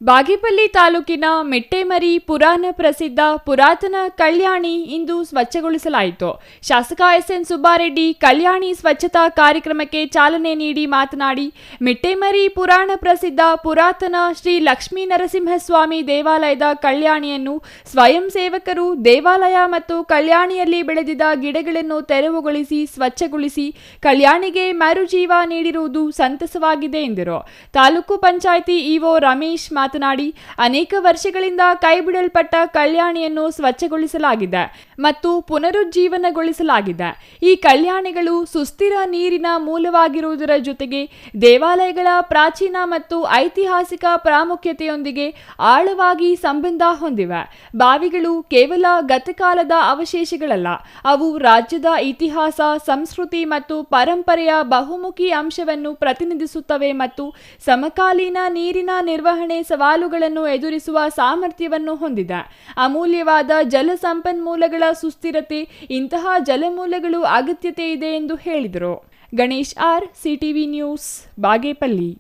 ಬಾಗೇಪಲ್ಲಿ ತಾಲೂಕಿನ ಮೆಟ್ಟೇಮರಿ ಪುರಾಣ ಪ್ರಸಿದ್ಧ ಪುರಾತನ ಕಲ್ಯಾಣಿ ಇಂದು ಸ್ವಚ್ಛಗೊಳಿಸಲಾಯಿತು. ಶಾಸಕ ಎಸ್.ಎನ್. ಸುಬ್ಬಾರೆಡ್ಡಿ ಕಲ್ಯಾಣಿ ಸ್ವಚ್ಛತಾ ಕಾರ್ಯಕ್ರಮಕ್ಕೆ ಚಾಲನೆ ನೀಡಿ ಮಾತನಾಡಿ, ಮೆಟ್ಟೇಮರಿ ಪುರಾಣ ಪ್ರಸಿದ್ಧ ಪುರಾತನ ಶ್ರೀ ಲಕ್ಷ್ಮೀ ನರಸಿಂಹಸ್ವಾಮಿ ದೇವಾಲಯದ ಕಲ್ಯಾಣಿಯನ್ನು ಸ್ವಯಂ ಸೇವಕರು ದೇವಾಲಯ ಮತ್ತು ಕಲ್ಯಾಣಿಯಲ್ಲಿ ಬೆಳೆದಿದ್ದ ಗಿಡಗಳನ್ನು ತೆರವುಗೊಳಿಸಿ ಸ್ವಚ್ಛಗೊಳಿಸಿ ಕಲ್ಯಾಣಿಗೆ ಮರುಜೀವ ನೀಡಿರುವುದು ಸಂತಸವಾಗಿದೆ ಎಂದರು. ತಾಲೂಕು ಪಂಚಾಯಿತಿ ಇಒ ರಮೇಶ್ ಮಾತನಾಡಿ, ಅನೇಕ ವರ್ಷಗಳಿಂದ ಕೈಬಿಡಲ್ಪಟ್ಟ ಕಲ್ಯಾಣಿಯನ್ನು ಸ್ವಚ್ಛಗೊಳಿಸಲಾಗಿದೆ ಮತ್ತು ಪುನರುಜ್ಜೀವನಗೊಳಿಸಲಾಗಿದೆ. ಈ ಕಲ್ಯಾಣಿಗಳು ಸುಸ್ಥಿರ ನೀರಿನ ಮೂಲವಾಗಿರುವುದರ ಜೊತೆಗೆ ದೇವಾಲಯಗಳ ಪ್ರಾಚೀನ ಮತ್ತು ಐತಿಹಾಸಿಕ ಪ್ರಾಮುಖ್ಯತೆಯೊಂದಿಗೆ ಆಳವಾಗಿ ಸಂಬಂಧ ಹೊಂದಿವೆ. ಬಾವಿಗಳು ಕೇವಲ ಗತಕಾಲದ ಅವಶೇಷಗಳಲ್ಲ, ಅವು ರಾಜ್ಯದ ಇತಿಹಾಸ, ಸಂಸ್ಕೃತಿ ಮತ್ತು ಪರಂಪರೆಯ ಬಹುಮುಖಿ ಅಂಶವನ್ನು ಪ್ರತಿನಿಧಿಸುತ್ತವೆ ಮತ್ತು ಸಮಕಾಲೀನ ನೀರಿನ ನಿರ್ವಹಣೆ ಸವಾಲುಗಳನ್ನು ಎದುರಿಸುವ ಸಾಮರ್ಥ್ಯವನ್ನು ಹೊಂದಿದೆ. ಅಮೂಲ್ಯವಾದ ಜಲ ಸಂಪನ್ಮೂಲಗಳ ಸುಸ್ಥಿರತೆ ಇಂತಹ ಜಲಮೂಲಗಳು ಅಗತ್ಯತೆ ಇದೆ ಎಂದು ಹೇಳಿದರು. Ganesh R, CTV news, Bagepalli.